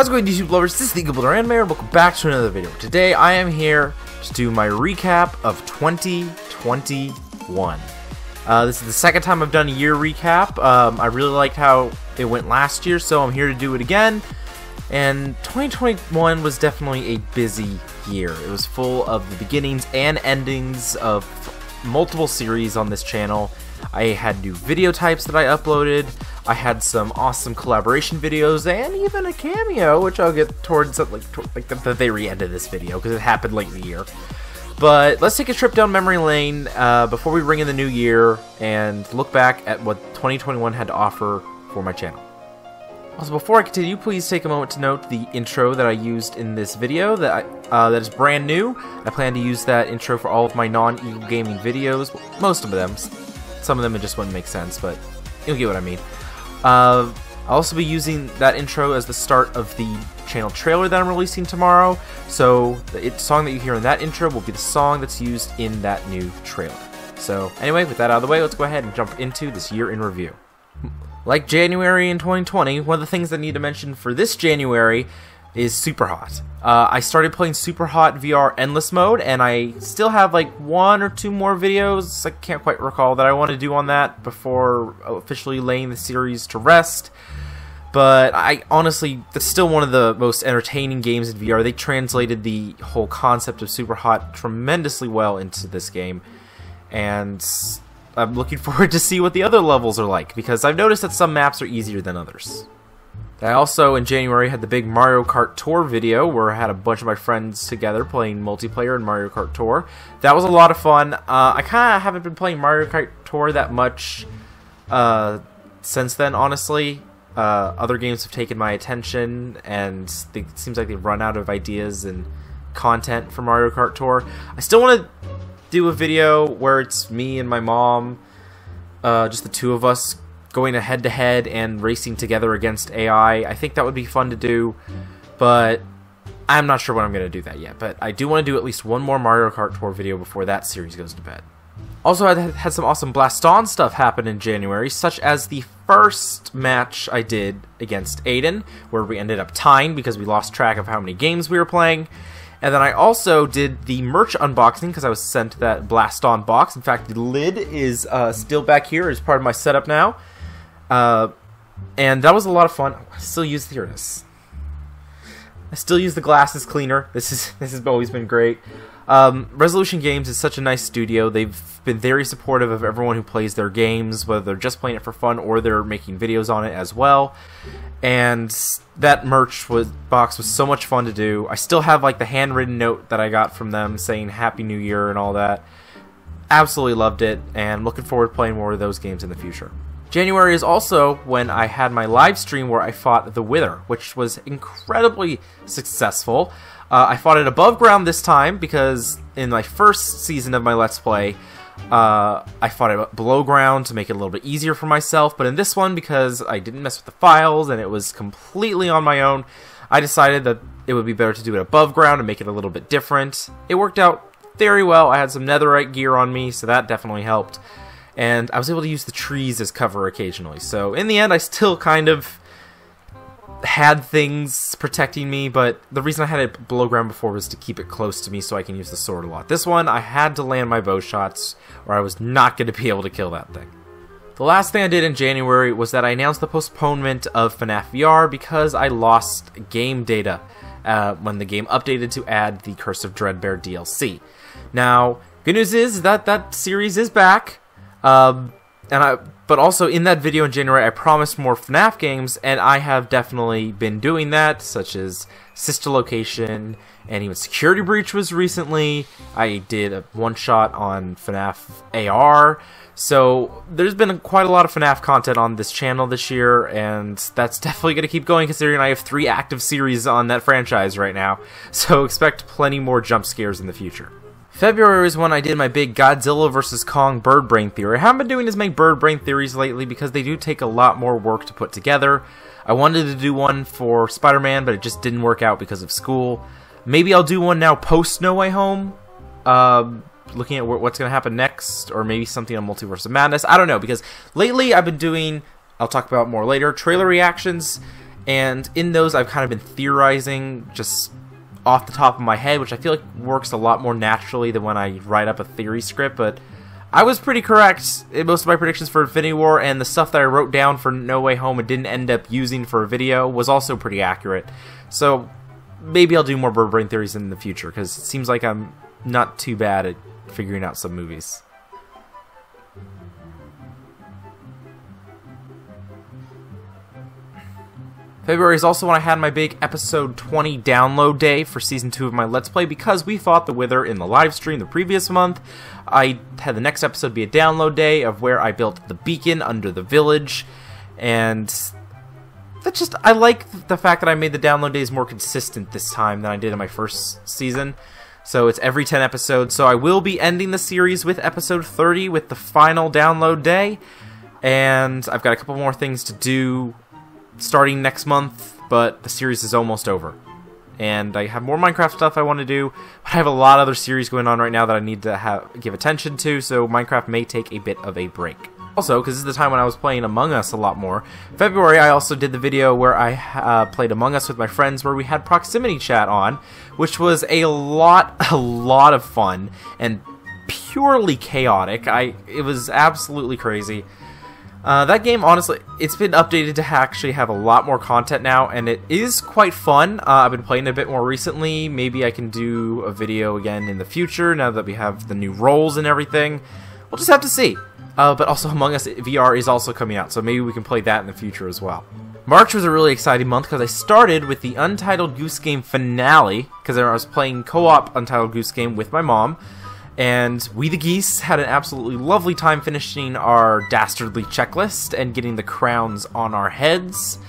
How's it going, YouTube lovers? This is the Eagle Animator. Welcome back to another video. Today I am here to do my recap of 2021. This is the second time I've done a year recap. I really liked how it went last year, so I'm here to do it again. And 2021 was definitely a busy year. It was full of the beginnings and endings of multiple series on this channel. I had new video types that I uploaded. I had some awesome collaboration videos and even a cameo, which I'll get towards the very end of this video because it happened late in the year. But let's take a trip down memory lane before we ring in the new year and look back at what 2021 had to offer for my channel. Also, before I continue, please take a moment to note the intro that I used in this video that is brand new. I plan to use that intro for all of my non-Eagle Gaming videos. Most of them. Some of them it just wouldn't make sense, but you'll get what I mean. I'll also be using that intro as the start of the channel trailer that I'm releasing tomorrow. So the song that you hear in that intro will be the song that's used in that new trailer. So anyway, with that out of the way, let's go ahead and jump into this year in review. Like January in 2020, one of the things I need to mention for this January is Super Hot. I started playing Super Hot VR Endless Mode, and I still have like 1 or 2 more videos, I can't quite recall, that I want to do on that before officially laying the series to rest. But I honestly, that's still one of the most entertaining games in VR. They translated the whole concept of Super Hot tremendously well into this game, and I'm looking forward to see what the other levels are like, because I've noticed that some maps are easier than others. I also, in January, had the big Mario Kart Tour video where I had a bunch of my friends together playing multiplayer in Mario Kart Tour. That was a lot of fun. I kind of haven't been playing Mario Kart Tour that much since then, honestly. Other games have taken my attention, and it seems like they've run out of ideas and content for Mario Kart Tour. I still want to do a video where it's me and my mom, just the two of us, going head-to-head and racing together against AI. I think that would be fun to do, but I'm not sure when I'm going to do that yet. But I do want to do at least one more Mario Kart Tour video before that series goes to bed. Also, I had some awesome Blast On stuff happen in January, such as the first match I did against Aiden, where we ended up tying because we lost track of how many games we were playing. And then I also did the merch unboxing because I was sent that Blast On box. In fact, the lid is still back here as part of my setup now. And that was a lot of fun. I still use the I still use the glasses cleaner. This has always been great. Resolution Games is such a nice studio. They've been very supportive of everyone who plays their games, whether they're just playing it for fun or they're making videos on it as well. And that merch box was so much fun to do. I still have like the handwritten note that I got from them saying Happy New Year and all that. Absolutely loved it, and looking forward to playing more of those games in the future. January is also when I had my live stream where I fought the Wither, which was incredibly successful. I fought it above ground this time because in my first season of my Let's Play, I fought it below ground to make it a little bit easier for myself, but in this one, because I didn't mess with the files and it was completely on my own, I decided that it would be better to do it above ground and make it a little bit different. It worked out very well. I had some netherite gear on me, so that definitely helped. And I was able to use the trees as cover occasionally. So in the end, I still kind of had things protecting me, but the reason I had it below ground before was to keep it close to me so I can use the sword a lot. This one, I had to land my bow shots or I was not going to be able to kill that thing. The last thing I did in January was that I announced the postponement of FNAF VR because I lost game data when the game updated to add the Curse of Dreadbear DLC. Now, good news is that that series is back. But also in that video in January, I promised more FNAF games, and I have definitely been doing that, such as Sister Location, and even Security Breach was recently. I did a one-shot on FNAF AR, so there's been quite a lot of FNAF content on this channel this year, and that's definitely going to keep going considering I have 3 active series on that franchise right now, so expect plenty more jump scares in the future. February is when I did my big Godzilla vs. Kong bird brain theory. I haven't been doing as many bird brain theories lately because they do take a lot more work to put together. I wanted to do one for Spider-Man, but it just didn't work out because of school. Maybe I'll do one now post No Way Home, looking at what's going to happen next, or maybe something on Multiverse of Madness. I don't know, because lately I've been doing, I'll talk about more later, trailer reactions, and in those I've kind of been theorizing just off the top of my head, which I feel like works a lot more naturally than when I write up a theory script, but I was pretty correct in most of my predictions for Infinity War, and the stuff that I wrote down for No Way Home and didn't end up using for a video was also pretty accurate. So maybe I'll do more bird brain theories in the future, because it seems like I'm not too bad at figuring out some movies. February is also when I had my big episode 20 download day for season 2 of my Let's Play, because we fought the Wither in the live stream the previous month. I had the next episode be a download day of where I built the beacon under the village, and I like the fact that I made the download days more consistent this time than I did in my first season. So it's every 10 episodes, so I will be ending the series with episode 30 with the final download day, and I've got a couple more things to do starting next month, but the series is almost over. And I have more Minecraft stuff I want to do, but I have a lot of other series going on right now that I need to give attention to, so Minecraft may take a bit of a break. Also, because this is the time when I was playing Among Us a lot more, February I also did the video where I played Among Us with my friends, where we had proximity chat on, which was a lot of fun and purely chaotic. It was absolutely crazy. That game, honestly, it's been updated to actually have a lot more content now, and it is quite fun. I've been playing it a bit more recently. Maybe I can do a video again in the future, now that we have the new roles and everything. We'll just have to see. But also, Among Us VR is also coming out, so maybe we can play that in the future as well. March was a really exciting month, because I started with the Untitled Goose Game finale, because I was playing co-op Untitled Goose Game with my mom. And we the Geese had an absolutely lovely time finishing our dastardly checklist and getting the crowns on our heads.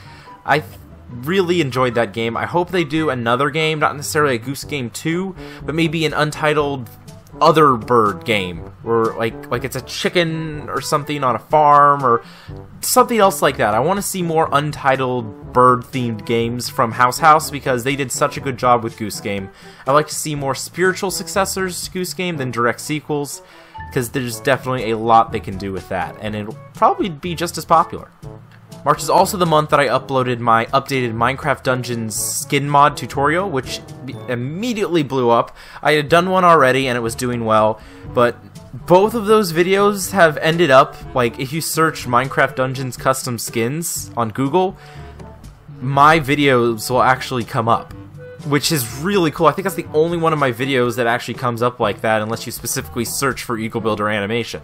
I really enjoyed that game. I hope they do another game, not necessarily a Goose Game 2, but maybe an Untitled other bird game, where like it's a chicken or something on a farm or something else like that. I want to see more Untitled bird-themed games from House, because they did such a good job with Goose Game. I'd like to see more spiritual successors to Goose Game than direct sequels, because there's definitely a lot they can do with that, and it'll probably be just as popular. March is also the month that I uploaded my updated Minecraft Dungeons skin mod tutorial, which immediately blew up. I had done one already and it was doing well, but both of those videos have ended up, like, if you search Minecraft Dungeons custom skins on Google, my videos will actually come up, which is really cool. I think that's the only one of my videos that actually comes up like that, unless you specifically search for Eagle Builder animation.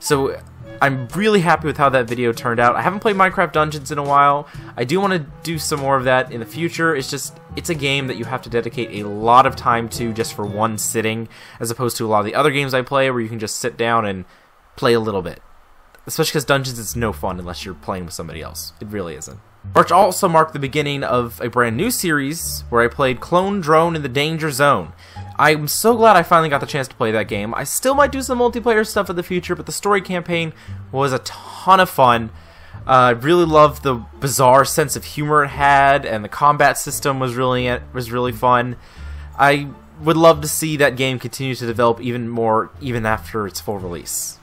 So I'm really happy with how that video turned out. I haven't played Minecraft Dungeons in a while. I do want to do some more of that in the future. It's a game that you have to dedicate a lot of time to just for one sitting, as opposed to a lot of the other games I play where you can just sit down and play a little bit. Especially because Dungeons is no fun unless you're playing with somebody else. It really isn't. March also marked the beginning of a brand new series where I played Clone Drone in the Danger Zone. I'm so glad I finally got the chance to play that game. I still might do some multiplayer stuff in the future, but the story campaign was a ton of fun. I really loved the bizarre sense of humor it had, and the combat system was really fun. I would love to see that game continue to develop even more, even after its full release.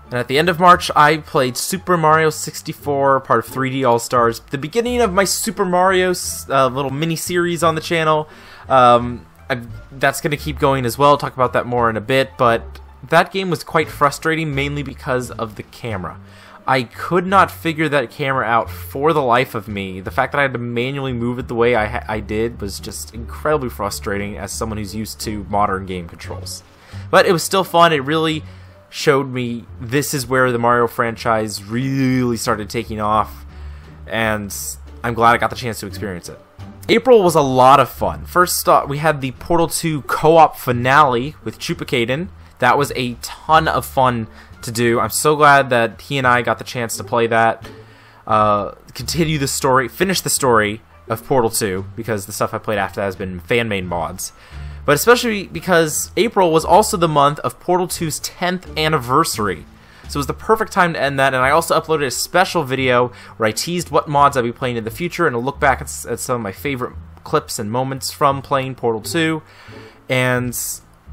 And at the end of March, I played Super Mario 64, part of 3D All-Stars, the beginning of my Super Mario little mini-series on the channel. That's going to keep going as well. I'll talk about that more in a bit, but that game was quite frustrating, mainly because of the camera. I could not figure that camera out for the life of me. The fact that I had to manually move it the way I did was just incredibly frustrating as someone who's used to modern game controls. But it was still fun. It really showed me this is where the Mario franchise really started taking off, and I'm glad I got the chance to experience it. April was a lot of fun. First, we had the Portal 2 co-op finale with Chupacaden. That was a ton of fun to do. I'm so glad that he and I got the chance to play that, continue the story, finish the story of Portal 2, because the stuff I played after that has been fan-made mods. But especially because April was also the month of Portal 2's 10th anniversary. So it was the perfect time to end that, and I also uploaded a special video where I teased what mods I'll be playing in the future, and a look back at some of my favorite clips and moments from playing Portal 2, and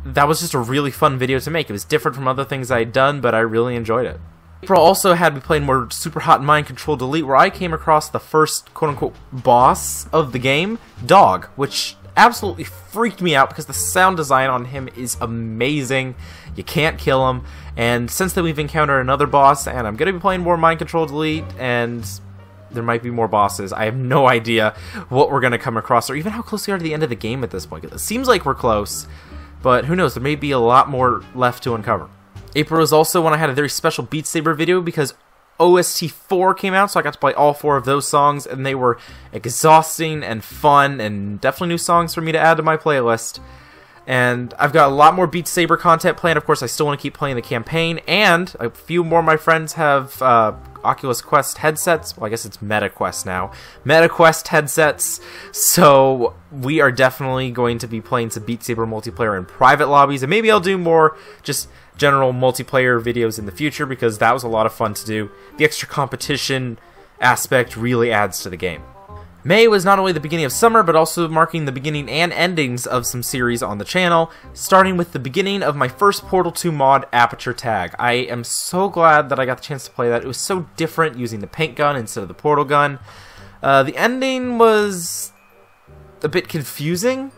that was just a really fun video to make. It was different from other things I had done, but I really enjoyed it. April also had me playing more Super Hot Mind Control Delete, where I came across the first quote-unquote boss of the game, Dog, which absolutely freaked me out because the sound design on him is amazing. You can't kill him, and since then we've encountered another boss, and I'm going to be playing more Mind Control Delete, and there might be more bosses. I have no idea what we're going to come across, or even how close we are to the end of the game at this point. It seems like we're close, but who knows, there may be a lot more left to uncover. April was also when I had a very special Beat Saber video because OST 4 came out, so I got to play all 4 of those songs, and they were exhausting and fun, and definitely new songs for me to add to my playlist. And I've got a lot more Beat Saber content planned. Of course, I still want to keep playing the campaign, and a few more of my friends have Oculus Quest headsets. Well, I guess it's Meta Quest now. Meta Quest headsets. So we are definitely going to be playing some Beat Saber multiplayer in private lobbies, and maybe I'll do more just general multiplayer videos in the future because that was a lot of fun to do. The extra competition aspect really adds to the game. May was not only the beginning of summer, but also marking the beginning and endings of some series on the channel, starting with the beginning of my first Portal 2 mod, Aperture Tag. I am so glad that I got the chance to play that. It was so different using the paint gun instead of the portal gun. The ending was a bit confusing,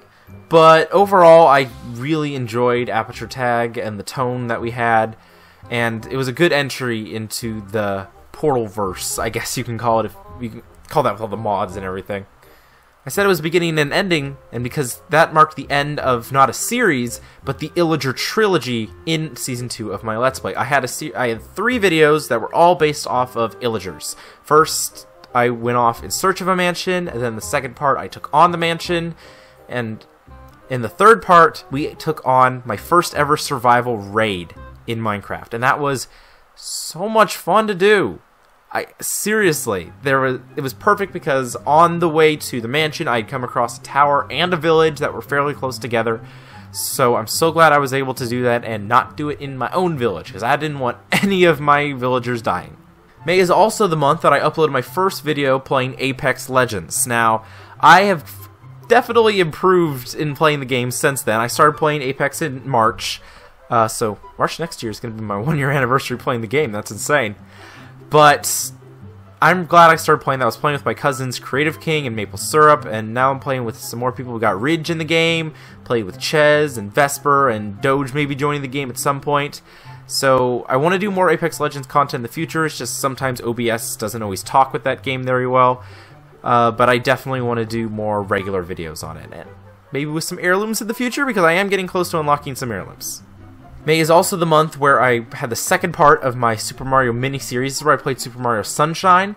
but overall I really enjoyed Aperture Tag and the tone that we had, and it was a good entry into the Portalverse, I guess you can call it, if you can call that with all the mods and everything. I said it was beginning and ending, and because that marked the end of not a series, but the Illager trilogy in Season 2 of my Let's Play. I had 3 videos that were all based off of Illagers. First, I went off in search of a mansion, and then the second part, I took on the mansion, and in the third part, we took on my first ever survival raid in Minecraft, and that was so much fun to do. Seriously, it was perfect because on the way to the mansion, I'd come across a tower and a village that were fairly close together. So I'm so glad I was able to do that and not do it in my own village because I didn't want any of my villagers dying. May is also the month that I uploaded my first video playing Apex Legends. Now, I have definitely improved in playing the game since then. I started playing Apex in March, so March next year is going to be my 1-year anniversary playing the game. That's insane. But I'm glad I started playing that. I was playing with my cousins Creative King and Maple Syrup, and now I'm playing with some more people. We got Ridge in the game, played with Ches and Vesper, and Doge maybe joining the game at some point. So I want to do more Apex Legends content in the future. It's just sometimes OBS doesn't always talk with that game very well. But I definitely want to do more regular videos on it, and maybe with some heirlooms in the future because I am getting close to unlocking some heirlooms. May is also the month where I had the second part of my Super Mario mini-series. This is where I played Super Mario Sunshine,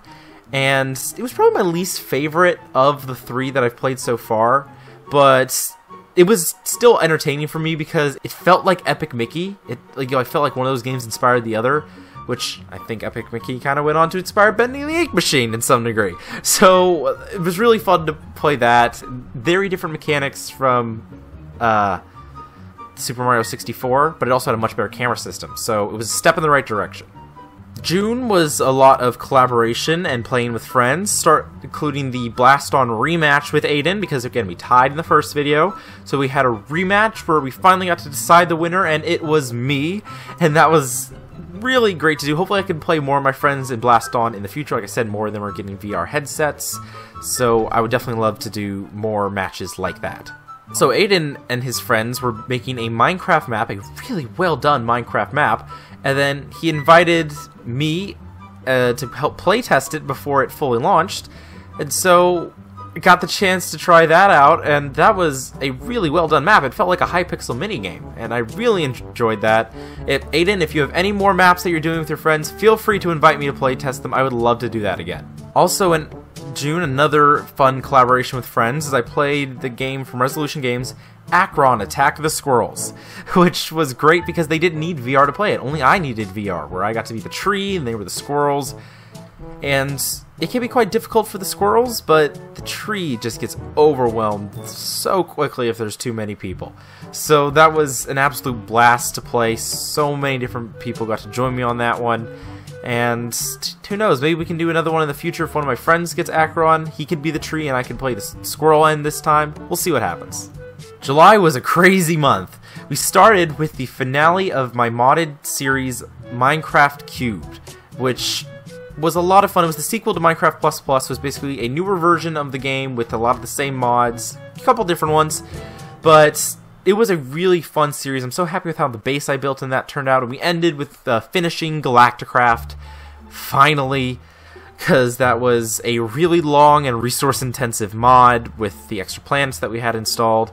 and it was probably my least favorite of the 3 that I've played so far, but it was still entertaining for me because it felt like Epic Mickey. I felt like one of those games inspired the other, which I think Epic Mickey kind of went on to inspire Bending the Ink Machine in some degree. So it was really fun to play that. Very different mechanics from Super Mario 64, but it also had a much better camera system, so it was a step in the right direction. June was a lot of collaboration and playing with friends, including the Blast On rematch with Aiden, because again, we tied in the first video, so we had a rematch where we finally got to decide the winner, and it was me, and that was really great to do. Hopefully I can play more of my friends in Blast On in the future. Like I said, more of them are getting VR headsets, so I would definitely love to do more matches like that. So Aiden and his friends were making a Minecraft map, a really well done Minecraft map, and then he invited me to help playtest it before it fully launched, and so I got the chance to try that out, and that was a really well done map. It felt like a Hypixel minigame, and I really enjoyed that. Aiden, if you have any more maps that you're doing with your friends, feel free to invite me to playtest them. I would love to do that again. Also in June, another fun collaboration with friends is I played the game from Resolution Games, Akron Attack the Squirrels, which was great because they didn't need VR to play it. Only I needed VR, where I got to be the tree and they were the squirrels. And it can be quite difficult for the squirrels, but the tree just gets overwhelmed so quickly if there's too many people. So that was an absolute blast to play. So many different people got to join me on that one. And who knows, maybe we can do another one in the future. If one of my friends gets Akron, he could be the tree and I can play the squirrel end this time. We'll see what happens. July was a crazy month. We started with the finale of my modded series, Minecraft Cubed. which was a lot of fun. It was the sequel to Minecraft Plus Plus. It was basically a newer version of the game with a lot of the same mods, a couple different ones, but it was a really fun series. I'm so happy with how the base I built in that turned out, and we ended with finishing Galacticraft, finally, because that was a really long and resource-intensive mod with the extra planets that we had installed.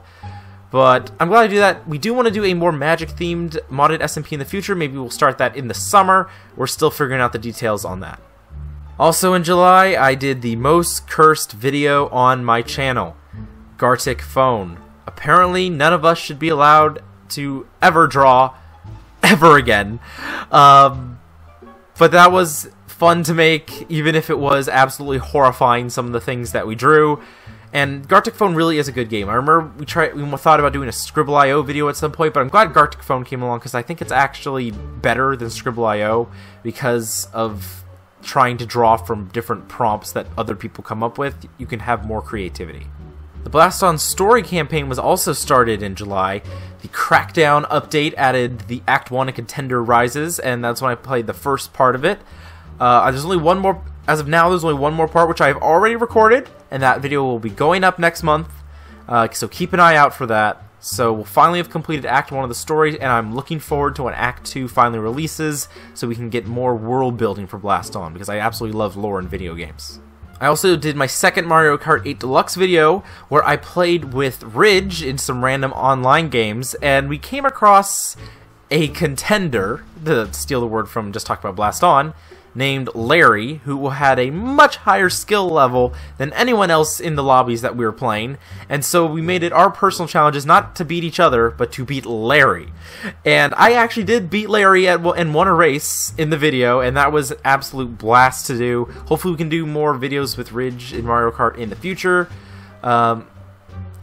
But I'm glad to do that. We do want to do a more magic-themed modded SMP in the future. Maybe we'll start that in the summer. We're still figuring out the details on that. Also in July, I did the most cursed video on my channel, Gartic Phone. Apparently, none of us should be allowed to ever draw ever again. But that was fun to make, even if it was absolutely horrifying, some of the things that we drew. And Gartic Phone really is a good game. I remember we thought about doing a Scribble.io video at some point, but I'm glad Gartic Phone came along because I think it's actually better than Scribble.io because of trying to draw from different prompts that other people come up with. You can have more creativity. The Blast On story campaign was also started in July. The Crackdown update added the Act 1 and Contender Rises, and that's when I played the first part of it. There's only one more, as of now, there's only one more part, which I've already recorded, and that video will be going up next month, so keep an eye out for that. So we'll finally have completed Act 1 of the story, and I'm looking forward to when Act 2 finally releases, so we can get more world building for Blast On, because I absolutely love lore in video games. I also did my second Mario Kart 8 Deluxe video, where I played with Ridge in some random online games, and we came across a contender, to steal the word from just talk about Blast On, named Larry, who had a much higher skill level than anyone else in the lobbies that we were playing, and so we made it our personal challenges not to beat each other, but to beat Larry. And I actually did beat Larry and won a race in the video, and that was an absolute blast to do. Hopefully we can do more videos with Ridge in Mario Kart in the future. And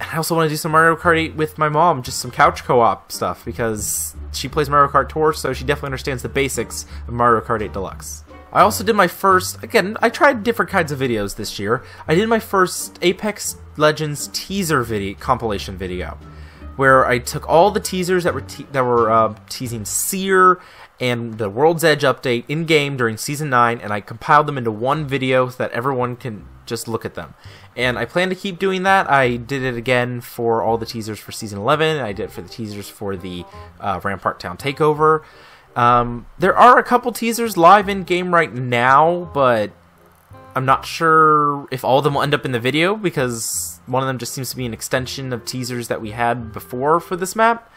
I also want to do some Mario Kart 8 with my mom, just some couch co-op stuff, because she plays Mario Kart Tour, so she definitely understands the basics of Mario Kart 8 Deluxe. I also did my first, again, I tried different kinds of videos this year. I did my first Apex Legends teaser compilation video, where I took all the teasers that were teasing Seer and the World's Edge update in-game during Season 9, and I compiled them into one video so that everyone can just look at them. And I plan to keep doing that. I did it again for all the teasers for Season 11, I did it for the teasers for the Rampart Town Takeover. There are a couple teasers live in-game right now, but I'm not sure if all of them will end up in the video, because one of them just seems to be an extension of teasers that we had before for this map.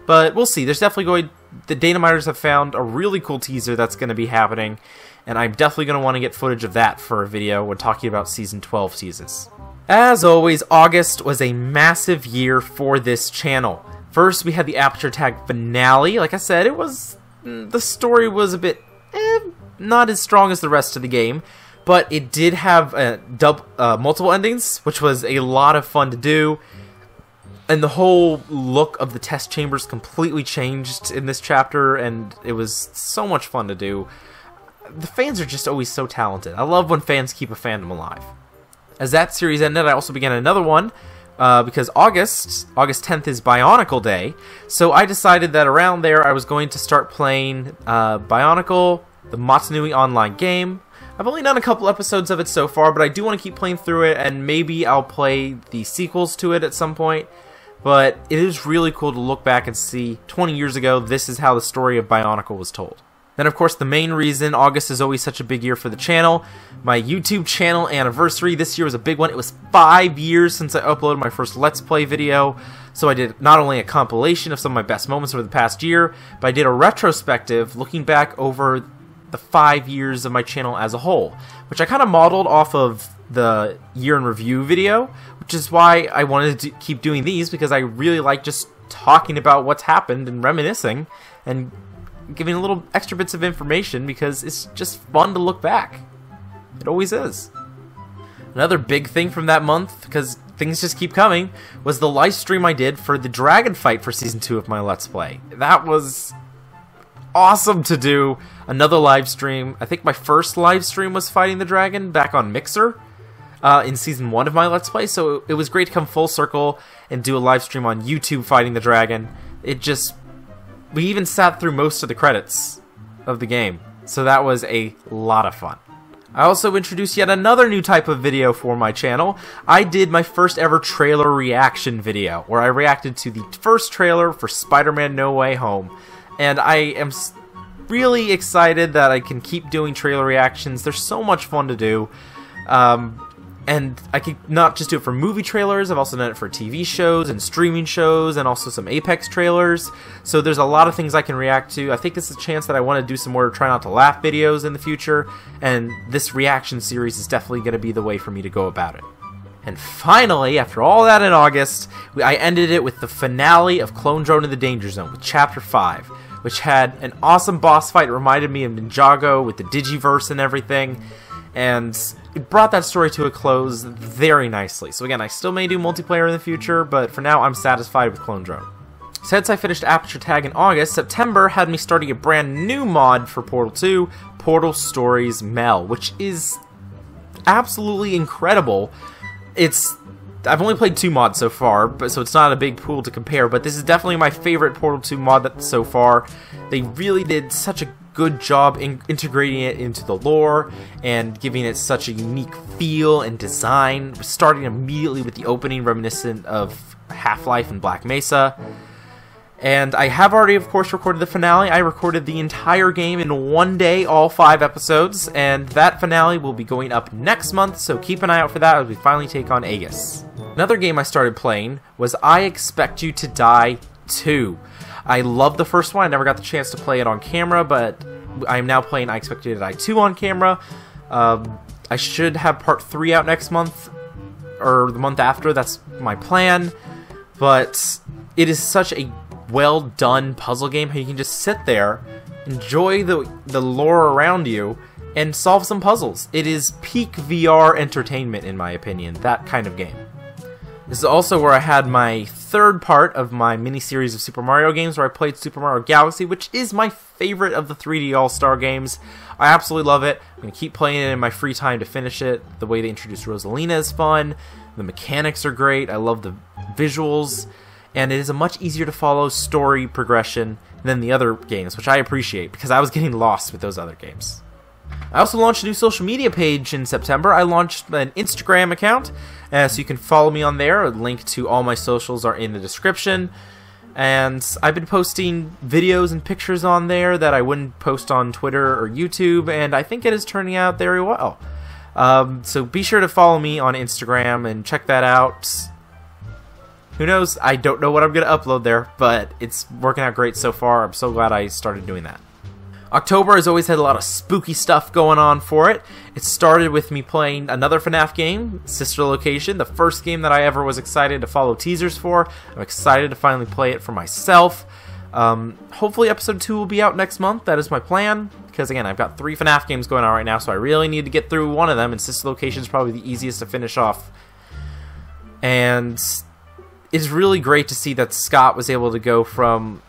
But we'll see. There's definitely the data miners have found a really cool teaser that's going to be happening, and I'm definitely going to want to get footage of that for a video when talking about Season 12 teases. As always, August was a massive year for this channel. First, we had the Aperture Tag finale. Like I said, the story was a bit not as strong as the rest of the game, but it did have multiple endings, which was a lot of fun to do, and the whole look of the test chambers completely changed in this chapter, and it was so much fun to do. The fans are just always so talented. I love when fans keep a fandom alive. As that series ended, I also began another one, because August 10th is Bionicle Day, so I decided that around there I was going to start playing Bionicle, the Motunui online game. I've only done a couple episodes of it so far, but I do want to keep playing through it, and maybe I'll play the sequels to it at some point. But it is really cool to look back and see 20 years ago, this is how the story of Bionicle was told. Then, of course, the main reason August is always such a big year for the channel, my YouTube channel anniversary. This year was a big one. It was 5 years since I uploaded my first Let's Play video. So I did not only a compilation of some of my best moments over the past year, but I did a retrospective looking back over the 5 years of my channel as a whole, which I kind of modeled off of the year in review video, which is why I wanted to keep doing these, because I really like just talking about what's happened and reminiscing and giving a little extra bits of information, because it's just fun to look back. It always is. Another big thing from that month, because things just keep coming, was the live stream I did for the dragon fight for Season 2 of my Let's Play. That was awesome to do. Another live stream. I think my first live stream was fighting the dragon back on Mixer in Season 1 of my Let's Play, so it was great to come full circle and do a live stream on YouTube fighting the dragon. We even sat through most of the credits of the game. So that was a lot of fun. I also introduced yet another new type of video for my channel. I did my first ever trailer reaction video, where I reacted to the first trailer for Spider-Man No Way Home. And I am really excited that I can keep doing trailer reactions. They're so much fun to do. And I could not just do it for movie trailers, I've also done it for TV shows and streaming shows and also some Apex trailers. So there's a lot of things I can react to. I think this is a chance that I want to do some more Try Not to Laugh videos in the future, and this reaction series is definitely going to be the way for me to go about it. And finally, after all that in August, I ended it with the finale of Clone Drone in the Danger Zone with Chapter 5, which had an awesome boss fight. It reminded me of Ninjago with the Digiverse and everything, and it brought that story to a close very nicely. So again, I still may do multiplayer in the future, but for now I'm satisfied with Clone Drone. Since I finished Aperture Tag in August, September had me starting a brand new mod for Portal 2, Portal Stories Mel, which is absolutely incredible. I've only played 2 mods so far, so it's not a big pool to compare, but this is definitely my favorite Portal 2 mod so far. They really did such a good job in integrating it into the lore and giving it such a unique feel and design, starting immediately with the opening reminiscent of Half-Life and Black Mesa. And I have already, of course, recorded the finale. I recorded the entire game in one day, all 5 episodes, and that finale will be going up next month, so keep an eye out for that as we finally take on Aegis. Another game I started playing was I Expect You to Die 2. I love the first one. I never got the chance to play it on camera, but I'm now playing I Expect You to Die 2 on camera. I should have part 3 out next month, or the month after. That's my plan. But it is such a well done puzzle game how you can just sit there, enjoy the lore around you, and solve some puzzles. It is peak VR entertainment, in my opinion, that kind of game. This is also where I had my third part of my mini-series of Super Mario games, where I played Super Mario Galaxy, which is my favorite of the 3D All-Star games. I absolutely love it. I'm going to keep playing it in my free time to finish it. The way they introduced Rosalina is fun. The mechanics are great. I love the visuals. And it is a much easier to follow story progression than the other games, which I appreciate, because I was getting lost with those other games. I also launched a new social media page in September. I launched an Instagram account, so you can follow me on there. A link to all my socials are in the description. And I've been posting videos and pictures on there that I wouldn't post on Twitter or YouTube, and I think it is turning out very well. So be sure to follow me on Instagram and check that out. Who knows? I don't know what I'm going to upload there, but it's working out great so far. I'm so glad I started doing that. October has always had a lot of spooky stuff going on for it. It started with me playing another FNAF game, Sister Location, the first game that I ever was excited to follow teasers for. I'm excited to finally play it for myself. Hopefully episode 2 will be out next month. That is my plan, because again, I've got 3 FNAF games going on right now, so I really need to get through one of them, and Sister Location is probably the easiest to finish off. And it's really great to see that Scott was able to go from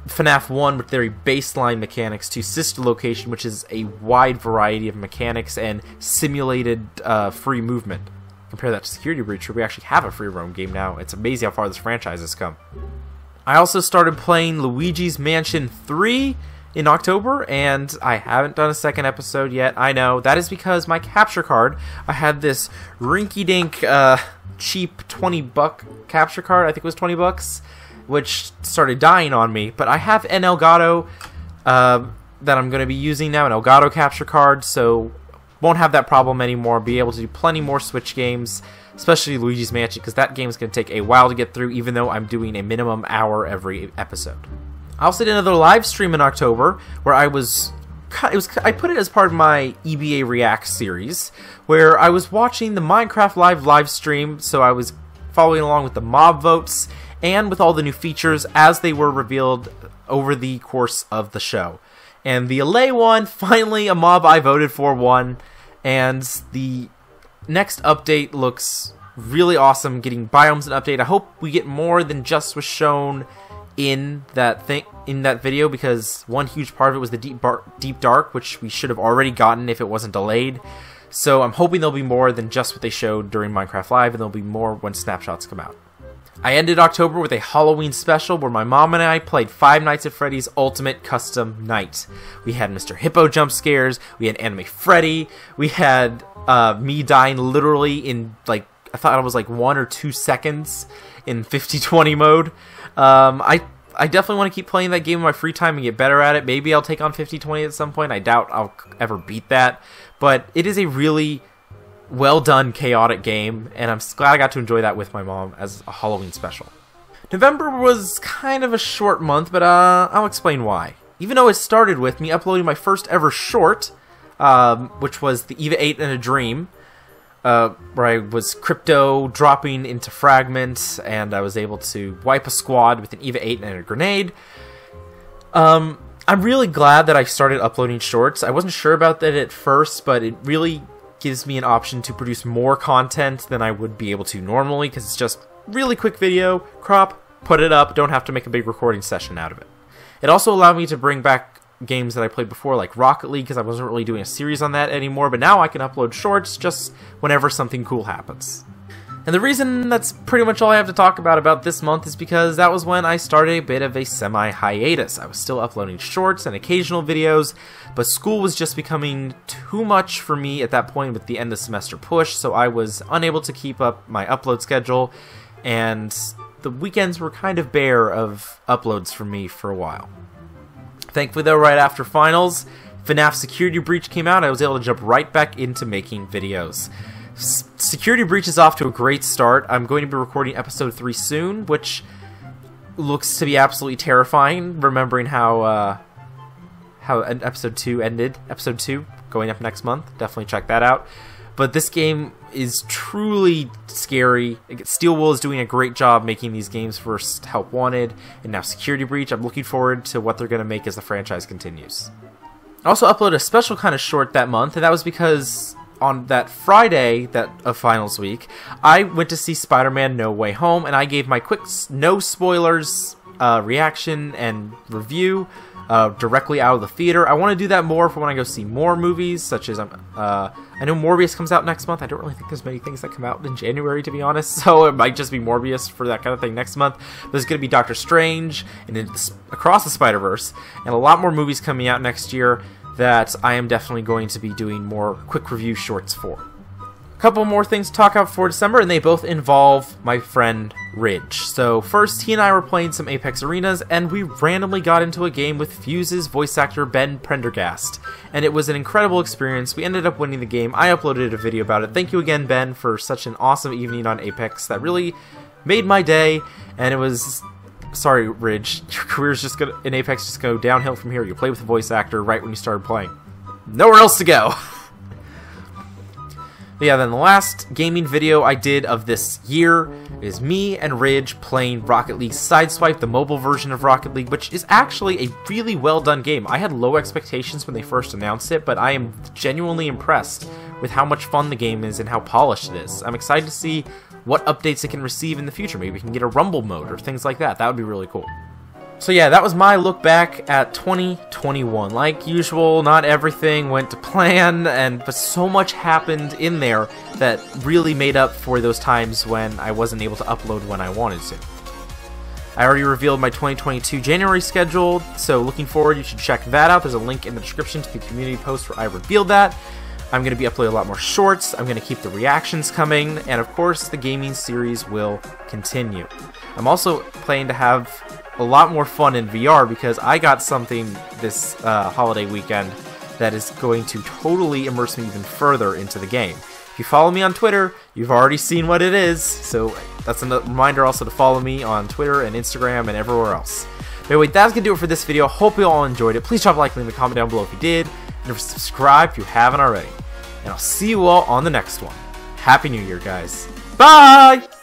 FNAF 1 with very baseline mechanics to Sister Location, which is a wide variety of mechanics and simulated free movement. Compare that to Security Breach, where we actually have a free roam game now. It's amazing how far this franchise has come. I also started playing Luigi's Mansion 3 in October, and I haven't done a second episode yet. I know, that is because my capture card, I had this rinky-dink cheap $20 capture card, I think it was $20, which started dying on me, but I have an Elgato that I'm going to be using now, an Elgato capture card, so won't have that problem anymore. Be able to do plenty more Switch games, especially Luigi's Mansion, because that game is going to take a while to get through, even though I'm doing a minimum hour every episode. I also did another live stream in October where I put it as part of my EBA React series, where I was watching the Minecraft live stream, so I was following along with the mob votes and with all the new features as they were revealed over the course of the show. And the LA one, finally a mob I voted for won, and the next update looks really awesome, getting biomes an update. I hope we get more than just was shown in that video, because one huge part of it was the deep dark, which we should have already gotten if it wasn't delayed. So I'm hoping there'll be more than just what they showed during Minecraft Live, and there'll be more when snapshots come out. I ended October with a Halloween special where my mom and I played Five Nights at Freddy's Ultimate Custom Night. We had Mr. Hippo jump scares, we had Anime Freddy, we had me dying literally in, like, I thought it was like 1 or 2 seconds in 50-20 mode. I definitely want to keep playing that game in my free time and get better at it. Maybe I'll take on 50-20 at some point. I doubt I'll ever beat that. But it is a really well done, chaotic game, and I'm glad I got to enjoy that with my mom as a Halloween special. November was kind of a short month, but I'll explain why. Even though it started with me uploading my first ever short, which was the EVA 8 in a Dream, where I was crypto dropping into fragments, and I was able to wipe a squad with an EVA 8 and a grenade. I'm really glad that I started uploading shorts. I wasn't sure about that at first, but it really gives me an option to produce more content than I would be able to normally, because it's just really quick video, crop, put it up, don't have to make a big recording session out of it. It also allowed me to bring back games that I played before, like Rocket League, because I wasn't really doing a series on that anymore, but now I can upload shorts just whenever something cool happens. And the reason that's pretty much all I have to talk about this month is because that was when I started a bit of a semi-hiatus. I was still uploading shorts and occasional videos, but school was just becoming too much for me at that point with the end of semester push, so I was unable to keep up my upload schedule, and the weekends were kind of bare of uploads for me for a while. Thankfully though, right after finals, FNAF Security Breach came out, I was able to jump right back into making videos. Security Breach is off to a great start. I'm going to be recording episode 3 soon, which looks to be absolutely terrifying, remembering how episode 2 ended. Episode 2 going up next month. Definitely check that out. But this game is truly scary. Steel Wool is doing a great job making these games for Help Wanted, and now Security Breach. I'm looking forward to what they're going to make as the franchise continues. I also uploaded a special kind of short that month, and that was because on that Friday of finals week, I went to see Spider-Man No Way Home, and I gave my quick, no spoilers reaction and review directly out of the theater. I want to do that more for when I go see more movies, such as I know Morbius comes out next month. I don't really think there's many things that come out in January, to be honest, so it might just be Morbius for that kind of thing next month. There's going to be Doctor Strange and Across the Spider-Verse, and a lot more movies coming out next year that I am definitely going to be doing more quick review shorts for. A couple more things to talk about for December, and they both involve my friend Ridge. So first, he and I were playing some Apex Arenas, and we randomly got into a game with Fuse's voice actor Ben Prendergast, and it was an incredible experience. We ended up winning the game. I uploaded a video about it. Thank you again, Ben, for such an awesome evening on Apex. That really made my day, and it was... Sorry, Ridge, your career's just gonna, in Apex, just go downhill from here. You play with a voice actor right when you started playing. Nowhere else to go! But yeah, then the last gaming video I did of this year is me and Ridge playing Rocket League Sideswipe, the mobile version of Rocket League, which is actually a really well done game. I had low expectations when they first announced it, but I am genuinely impressed with how much fun the game is and how polished it is. I'm excited to see what updates it can receive in the future. Maybe we can get a Rumble mode or things like that. That would be really cool. So yeah, that was my look back at 2021. Like usual, not everything went to plan, but so much happened in there that really made up for those times when I wasn't able to upload when I wanted to. I already revealed my 2022 January schedule, so looking forward, you should check that out. There's a link in the description to the community post where I revealed that. I'm going to be uploading a lot more shorts, I'm going to keep the reactions coming, and of course the gaming series will continue. I'm also planning to have a lot more fun in VR because I got something this holiday weekend that is going to totally immerse me even further into the game. If you follow me on Twitter, you've already seen what it is, so that's a reminder also to follow me on Twitter and Instagram and everywhere else. But anyway, that's going to do it for this video. Hope you all enjoyed it. Please drop a like and leave a comment down below if you did. And subscribe if you haven't already. And I'll see you all on the next one. Happy New Year, guys. Bye!